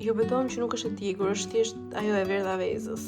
Jo beton që nuk është e tigur, është thjesht ajo e verdha vezës.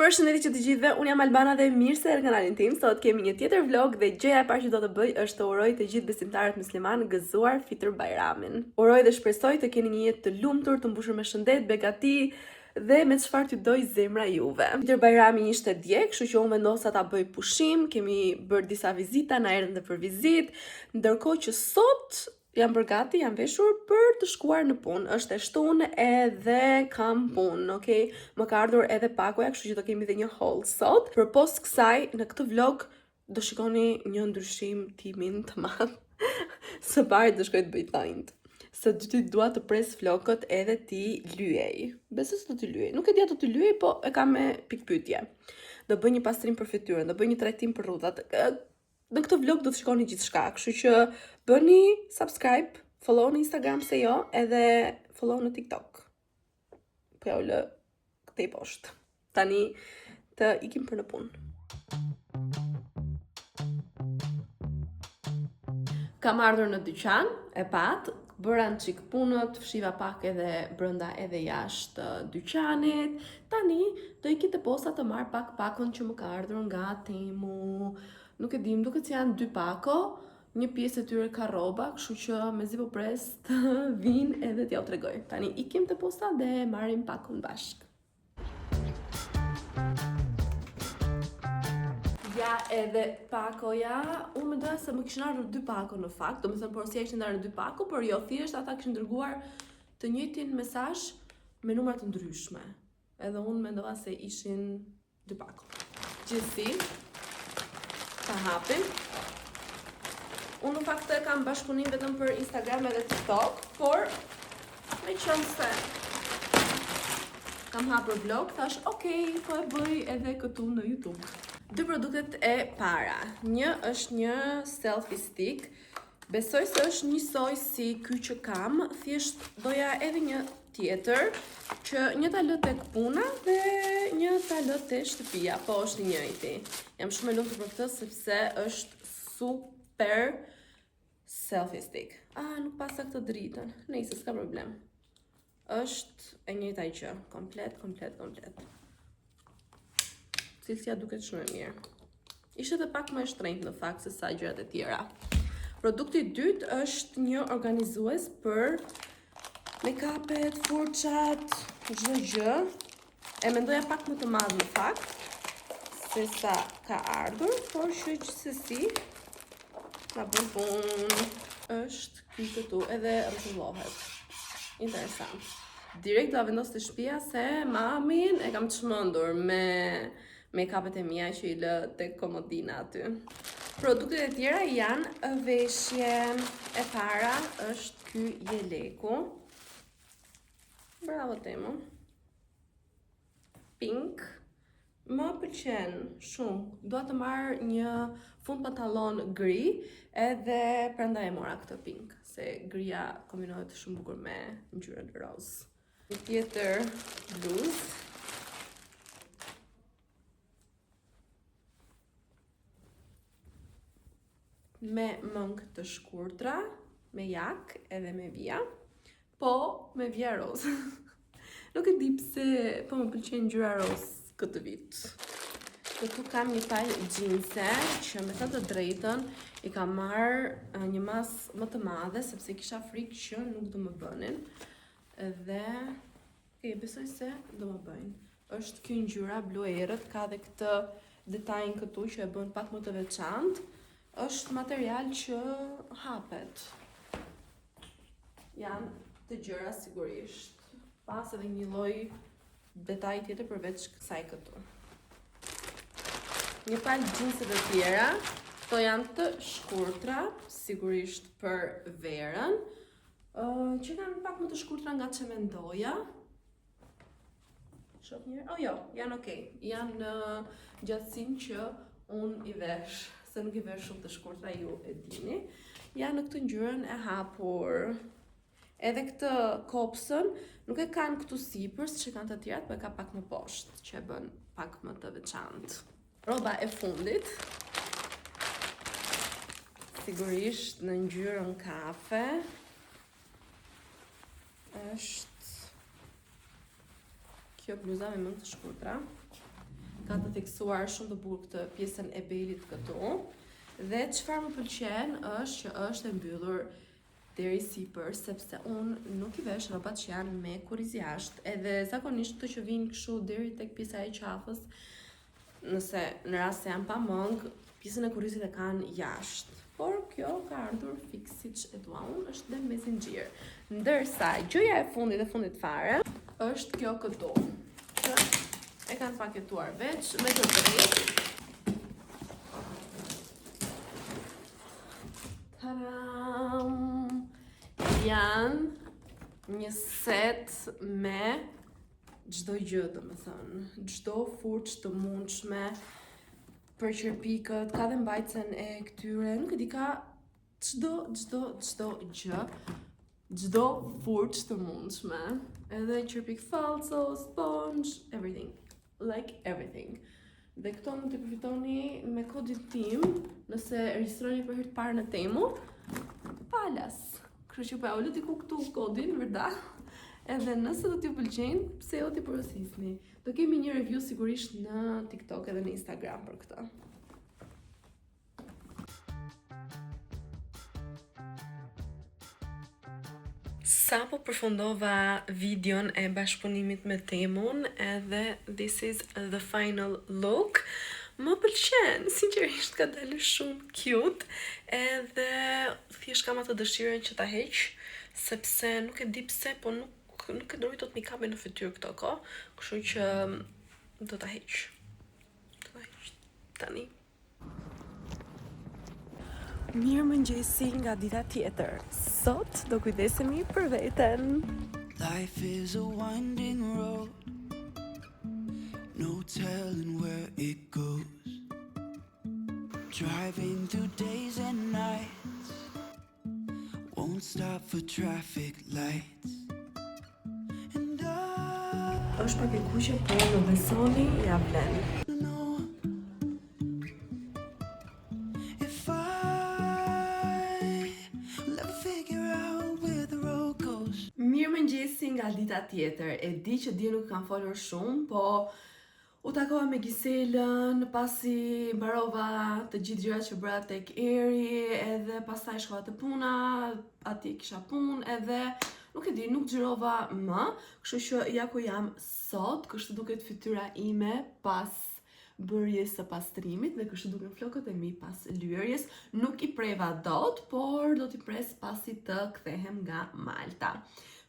Përshëndetje që të gjithëve, unë jam Albana dhe mirë se erdhët në kanalin tim. Sot kemi një tjetër vlog dhe gjëja e parë që do të bëj është të uroj të gjithë besimtarët musliman gëzuar Fitr Bajramin. Uroj dhe shpresoj të keni një jetë të lumtur, të mbushur me shëndet, begati dhe me çfarë t'ju doj zemra juve. Fitr Bajrami ishte dje, kështu që unë vendosa ta bëj pushim, kemi bërë disa vizita, na erdhën dhe për vizitë, ndërkohë që sot jam përgati, jam veshur për të shkuar në punë. Është e shtunë edhe kam punë, okay? Më ka ardhur edhe pakoja, kështu që do kemi dhe një haul sot. Përpos kësaj, në këtë vlog do shikoni një ndryshim timin të madh. Së pari do shkoj të bëj tajnt. Së dyti dua të pres flokët edhe ti lyej. Besoj se do t'i lyej. Nuk e di ato t'i lyej, po e kam me pikpyetje. Do bëj një pastrim për fytyrën, do bëj një trajtim për rrudhat. Në këtë vlog do të shikoni gjithçka, kështu që bëni subscribe, follow në Instagram se jo, edhe follow në TikTok. Po ja u lë këtej poshtë. Tani të ikim për në punë. Kam ardhur në dyqan, e pat, bëra në qik punët, fshiva pak edhe brënda edhe jashtë dyqanit. Tani do iki të posta të marr pak pakon që më ka ardhur nga Temu. Nuk e dim, duket se janë 2 pako, një pjesë e tyre ka rroba, kështu që mezi po pres të vinë edhe t'ja u tregoj. Tani ikim të posta dhe marrim pakon bashk. Ja edhe pakoja, unë mendoja se më kishin ardhur 2 pako në fakt, domethënë porosia kishin ardhur 2 pako, por jo, thjesht ata kishin dërguar të njëjtin mesazh me numra të ndryshme. Edhe unë mendova se ishin 2 pako. Gjithsesi, ta hapim. Unë në fakt e kam bashkëpunim vetëm për Instagram edhe TikTok, por me qënë se kam hapur vlog, thash okej, po e bëj edhe këtu në YouTube. 2 produktet e para. Një është një selfie stick. Besoj se është njësoj si ky që kam, thjesht doja edhe një tjetër, që një ta lë tek puna dhe një ta lë te shtëpia, po është i njëjti. Jam shumë e lumtur për këtë sepse është super selfie stick. Nuk pasa këtë dritën. Nëse s'ka problem. Është e njëjta gjë, komplet. Cilësia duket shumë e mirë. Ishte edhe pak më e shtrenjtë në fakt se sa gjërat e tjera. Produkti i dytë është një organizues për make-upet, furçat, çdo gjë. E mendoja pak më të madh në fakt se sa ka ardhur, por që gjithsesi na bën punë. Është ky këtu edhe rrotullohet. Interesant. Direkt do vendos të shtëpia se mamin e kam çmendur me make-upet e mia që i lë tek komodina aty. Produktet e tjera janë veshje. E para është ky jeleku. Bravo Temu. Pink. Më pëlqen shumë. Dua të marr një fund pantallon gri, edhe prandaj e mora këtë pink, se gria kombinohet shumë bukur me ngjyrën roz. Një tjetër bluzë. Me mëngë të shkurtra, me jak edhe me vija, po me vija roz. Nuk e di pse, po më pëlqen ngjyra roz këtë vit. Këtu kam një palë gjinse që me të drejtën i kam marrë një mas më të madhe sepse kisha frikë që nuk do më bënin. Dhe besoj se do më bëjnë. Është kjo ngjyra blu errët, ka dhe këtë detajin këtu që e bën pak më të veçantë. Është material që hapet. Janë të gjëra sigurisht. Pas edhe një lloj detaj tjetër përveç kësaj këtu. Një palë gjinse të tjera, to janë të shkurtra, sigurisht për verën, që kanë pak më të shkurtra nga që mendoja. Shoh njërë? Jo, janë okej. Janë në gjatësinë që unë i vesh, se nuk i vesh shumë të shkurtra, ju e dini. Janë në këtë ngjyrën e hapur. Edhe këtë kopsën nuk e kanë këtu sipër, siç e kanë të tjerat, po e ka pak më poshtë, që e bën pak më të veçantë. Rroba e fundit. Sigurisht në ngjyrën kafe. është kjo bluza me mëngë të shkurtra. Ka të theksuar shumë të bukur këtë pjesën e belit këtu. Dhe çfarë më pëlqen është që është e mbyllur deri sipër, sepse unë nuk I vesh rrobat që janë me kurriz jashtë, edhe zakonisht të që vinë kështu deri tek pjesa e qafës, nëse në rast se janë pa mëngë, pjesën e kurrizit e kanë jashtë. Por kjo ka ardhur fiks siç e dua unë, është dhe me zinxhir. Ndërsa gjëja e fundit fare është kjo këtu, që e kanë paketuar veç me të drejtë. Janë një set me çdo gjë, domethënë, çdo furçë të mundshme për qerpikët, ka dhe mbajtsen e këtyre, nuk e di, ka çdo gjë, çdo furçë të mundshme, edhe qerpik falso, sponge, everything, like everything. Dhe këto mund të përfitoni me kodin tim, nëse regjistroni për herë të parë në Temu, palas. Kështu që pa ulët diku këtu kodin, vërda. Edhe nëse do t'ju pëlqejnë, pse jo t'i porosisni. Do kemi një review sigurisht në TikTok edhe në Instagram për këtë. Sa po përfundova videon e bashkëpunimit me Temun, edhe this is the final look. Më pëlqen, sinqerisht ka dalë shumë cute, edhe thjesht kam atë dëshirën që ta heq, sepse nuk e di pse, po nuk e dori tot mi kape në fytyrë këto kohë, kështu që do ta heq. Tani. Mirëmëngjesi nga dita tjetër. Sot do kujdesemi për veten. Life is a winding road, no telling where it goes. Driving through days and nights, won't stop for traffic lights. And Është pak e kuqe, po në besoni ja vlen. if I will ever figure out where the road goes. Mirëmëngjesi nga dita tjetër. E di që dje nuk kam folur shumë, po u takova me Giselën, pasi mbarova të gjithë gjërat që bëra tek Eri, edhe pastaj shkova te puna, atje kisha punë, edhe nuk e di, nuk xhirova më, kështu që ja ku jam sot, kështu duket fytyra ime pas bërjes së pastrimit dhe kështu duken flokët e mi pas lyerjes. Nuk I preva dot, por do t'i pres pasi të kthehem nga Malta.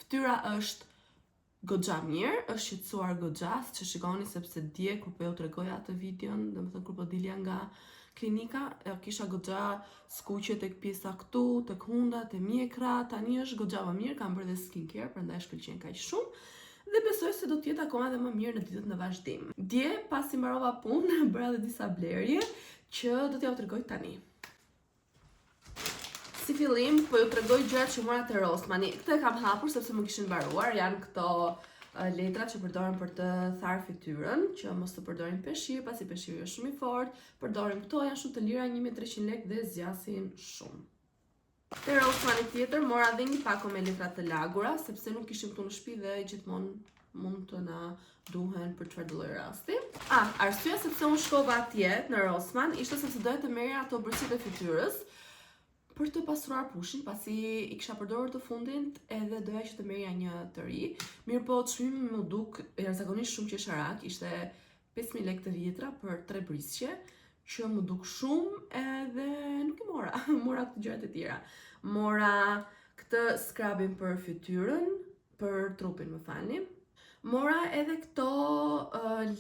Fytyra është goxha mirë, është shqetësuar goxha, që shikoni, sepse dje kur po ju tregoja atë videon, domethënë kur po dilja nga klinika, kisha goxha skuqe tek pjesa këtu, tek hunda, te mjekra, tani është goxha më mirë, kam bërë dhe skincare, prandaj shkëlqen kaq shumë. Dhe besoj se do t'jetë akoma dhe më mirë në ditët në vazhdim. Dje, pasi mbarova punë, bëra dhe disa blerje që do t'ja u tregoj tani. Si fillim, po ju tregoj gjërat që mora te Rossmani. Këtë e kam hapur sepse më kishin mbaruar, janë këto letra që përdoren për të tharë fytyrën, që mos të përdorin peshqir, pasi peshqiri është shumë I fortë. Përdorim këto, janë shumë të lira, 1300 lekë dhe zgjasin shumë. Te Rossmani tjetër mora dhe një pako me letra të lagura, sepse nuk kishim këtu në shtëpi dhe gjithmonë mund të na duhen për çfarë lloj rasti. Arsyeja sepse unë shkova atje në Rossmann ishte sepse doja të merrja ato bërësitë e fytyrës për të pastruar pushin, pasi I kisha përdorur të fundit edhe doja që të merrja një të ri. Mirë po, çmimi më duk jashtëzakonisht shumë qesharak, ishte 5000 lekë të vjetra për 3 brisqe, që më duk shumë edhe nuk I mora. Mora këtë gjërat e tjera. Mora këtë scrubin për fytyrën, për trupin, më falni. Mora edhe këto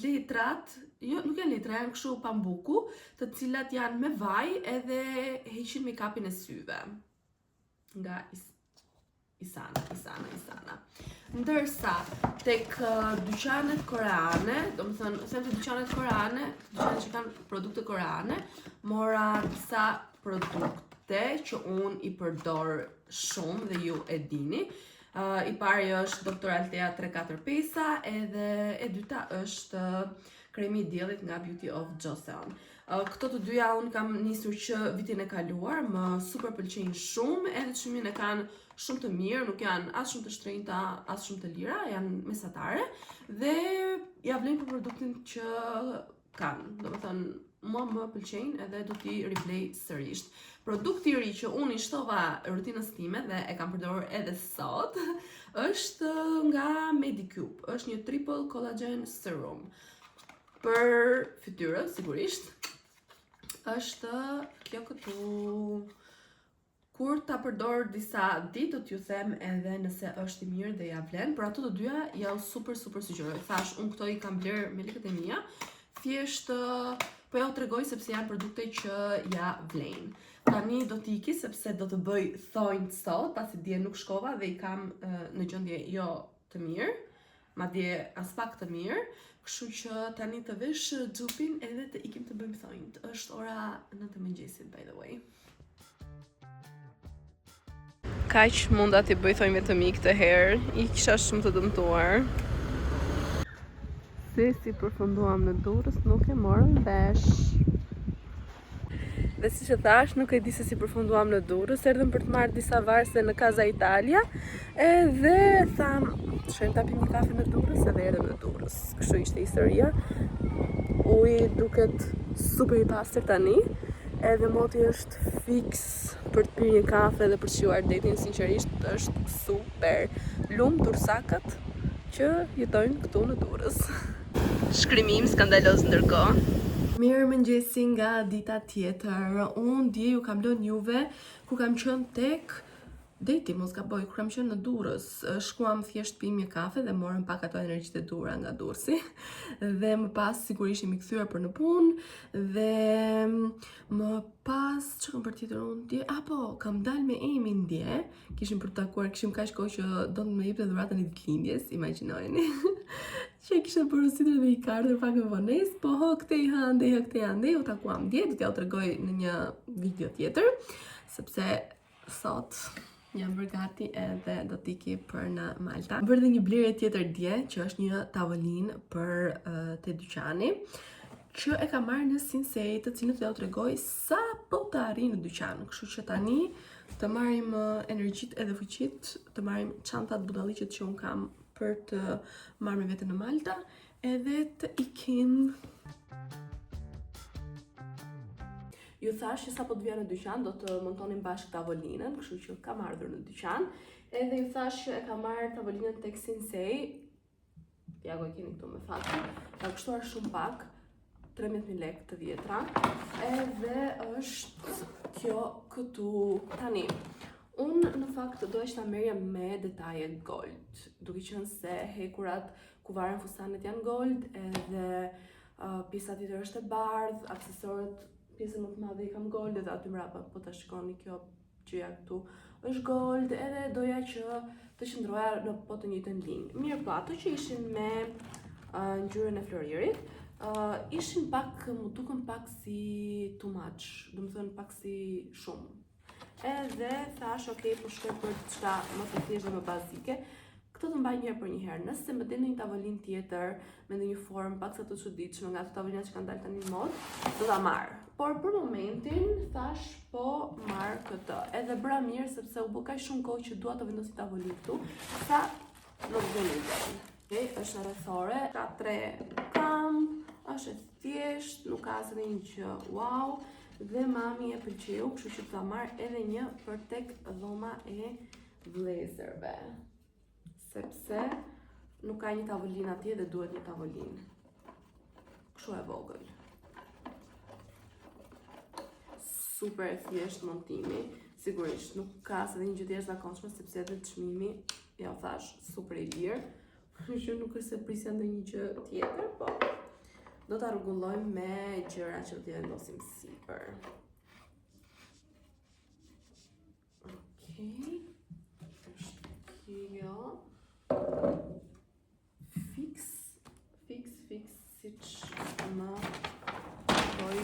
letrat, jo, nuk janë letra, janë kështu pambuku, të cilat janë me vaj edhe heqin make-upin e syve. Nga Isana. Ndërsa, tek dyqanet koreane, domethënë, them të dyqanet koreane, dyqanet që kanë produkte koreane, mora disa produkte që unë I përdor shumë dhe ju e dini. I pari është Dr. Altea 345, edhe e dyta është kremi I diellit nga Beauty of Joseon. Këto të dyja unë kam nisur që vitin e kaluar, më super pëlqejnë shumë, edhe çmimin e kanë shumë të mirë, nuk janë as shumë të shtrenjta, as shumë të lira, janë mesatare dhe ja vlen për produktin që kanë. Domethënë mua më pëlqejnë edhe do t'i riblej sërish. Produkti i ri që unë i shtova rutinës time dhe e kam përdorur edhe sot është nga Medicube. Është një triple collagen serum për fytyrën, sigurisht. Është kjo këtu. Kur ta përdor disa ditë, do t'ju them edhe nëse është i mirë dhe ja vlen, por ato të dyja ja u super sugjeroj. Thash, unë këto i kam bler me lekët e mia, thjesht po ja u tregoj sepse janë produkte që ja vlen. Tani do t'iki sepse do të bëj thonjt sot, pasi dje nuk shkova dhe i kam në gjendje jo të mirë, madje as pak të mirë, kështu që tani të vesh xhupin edhe të ikim të bëjmë thonjt. Është ora 9 të mëngjesit, by the way. Kaq munda t'i bëj thonjve të mi këtë herë, i kisha shumë të dëmtuar. Si përfunduam në Durrës, nuk e morëm vesh. Dhe si që thash, nuk e di se si përfunduam në Durrës, erdhëm për të marrë disa varse në Casa Italia, edhe tham, shkojmë ta pim një kafe në Durrës, edhe erdhëm në Durrës. Kështu ishte historia. Uji duket super i pastër tani, edhe moti është fix për të pirë një kafe dhe për të shuar detin, sinqerisht është super. Lumë tursakët që jetojnë këtu në Durrës. Shkrimim skandaloz ndërkohë. Mirë mëngjesi nga dita tjetër. Unë dje ju kam lënë juve ku kam qenë tek deti, mos gaboj, kur kam qenë në Durrës. Shkuam thjesht pim një kafe dhe morëm pak ato energjitë e dura nga Durrësi. Dhe më pas sigurisht jemi kthyer për në punë dhe më pas çka kam bërë tjetër unë dje? Kam dalë me Emin dje. Kishim për të takuar, kishim kaq kohë që do të më jepte dhuratën e ditëlindjes, imagjinojeni. Që kisha porositur dhe i kardër pak më vones, po këte i hande, u takuam dje, do t'ja u tregoj në një video tjetër, sepse sot jam bërë gati edhe do t'iki për në Malta. Bërë dhe një blerje tjetër dje, që është një tavolinë për te dyqani, që e ka marrë në Sinsei, të cilën do t'ja u tregoj sa po të arri në dyqan. Kështu që tani të marrim energjitë edhe fuqit, të marrim çantat budalliqet që unë kam për të marrë me vete në Malta, edhe të ikim. Ju thash që sa po të vija në dyqan, do të montonim bashkë tavolinën, kështu që kam ardhur në dyqan, edhe ju thash që e kam marrë tavolinën tek Sinsei, ja go e keni këtu me faktë, ka kushtuar shumë pak, 13.000 lekë të vjetra, edhe është kjo këtu tani. Unë në fakt do ishta merja me detaje gold, duke qenë se hekurat ku varen fustanet janë gold, edhe pjesa tjetër është e bardhë, aksesorët, pjesën më të madhe i kam gold, edhe aty mrapa po ta shikoni kjo gjëja këtu është gold, edhe doja që të qëndroja në po të njëjtën linjë. Mirë po, ato që ishin me ngjyrën e floririt, ishin pak, më duken pak si too much, do të thënë pak si shumë. Edhe thash, ok, po shkoj për diçka më të thjeshtë dhe më bazike. Këto të mbaj njëherë për njëherë. Nëse më del në një tavolinë tjetër me ndonjë formë pak sa të çuditshme nga ato tavolinat që kanë dalë tani në modë, do ta marr. Por për momentin thash po marr këtë. Edhe bëra mirë sepse u bë kaq shumë kohë që dua të vendosi tavolinë këtu, sa nuk vjen gjë. Okej, është rrethore, ka 3 kam, është e thjeshtë, nuk ka asnjë gjë. Wow. Dhe mami e pëlqeu, kështu që ta marr edhe një për tek dhoma e vlezërve. Sepse nuk ka një tavolinë atje dhe duhet një tavolinë. Kështu e vogël. Super e thjeshtë montimi. Sigurisht nuk ka asnjë një gjë të jashtëzakonshme sepse edhe çmimi, ja u thash, super i lirë. Kështu që nuk është se prisja ndonjë gjë tjetër, po do ta rregullojmë me gjëra që do t'i vendosim sipër. Okej. Është kjo. Fix, siç më bëj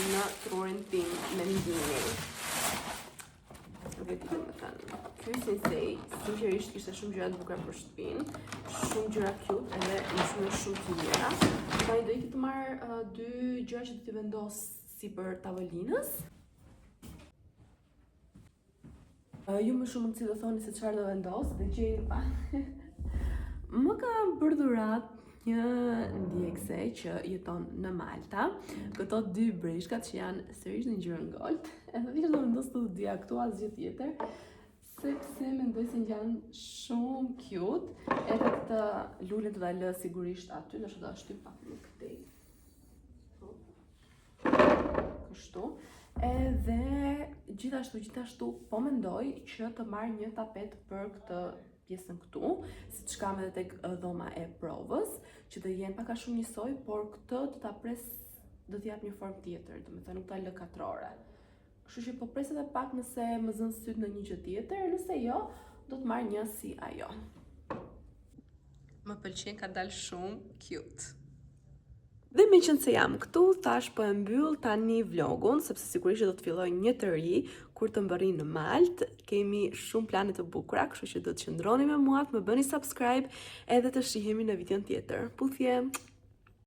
në trurin tim me ndjenjë. Veti do më thënë. Ky Sinsei, sinqerisht kishte shumë gjëra të bukura për shtëpinë, shumë gjëra cute edhe më shumë të mira. Tani do iki të marr 2 gjëra që do t'i vendos sipër tavolinës. Ju më shumë mundësi do thoni se çfarë do vendos dhe gjej më ka bërë dhurat një ndjekse që jeton në Malta. Këto dy breshkat që janë sërish në ngjyrën gold, edhe thjesht do vendos të dyja këtu asgjë tjetër, sepse mendoj se janë shumë cute. Edhe këtë lulin të ta lë sigurisht aty, ndoshta do ta shtyp pak më këtej. Kështu. Edhe gjithashtu po mendoj që të marr një tapet për këtë pjesën këtu, siç kam edhe tek dhoma e provës, që të jenë pak a shumë njësoj, por këtë do ta pres, do t'i jap një formë tjetër, domethënë nuk ta lë katrore. Kështu që po pres edhe pak nëse më zën syt në një gjë tjetër, nëse jo, do të marr një si ajo. Më pëlqen, ka dalë shumë cute. Dhe me qënë se jam këtu, thash po e mbyll tani vlogun, sepse sigurisht do të filloj një të ri kur të mbërri në Maltë. Kemi shumë plane të bukura, kështu që do të qëndroni me mua, të më bëni subscribe edhe të shihemi në videon tjetër. Puthje!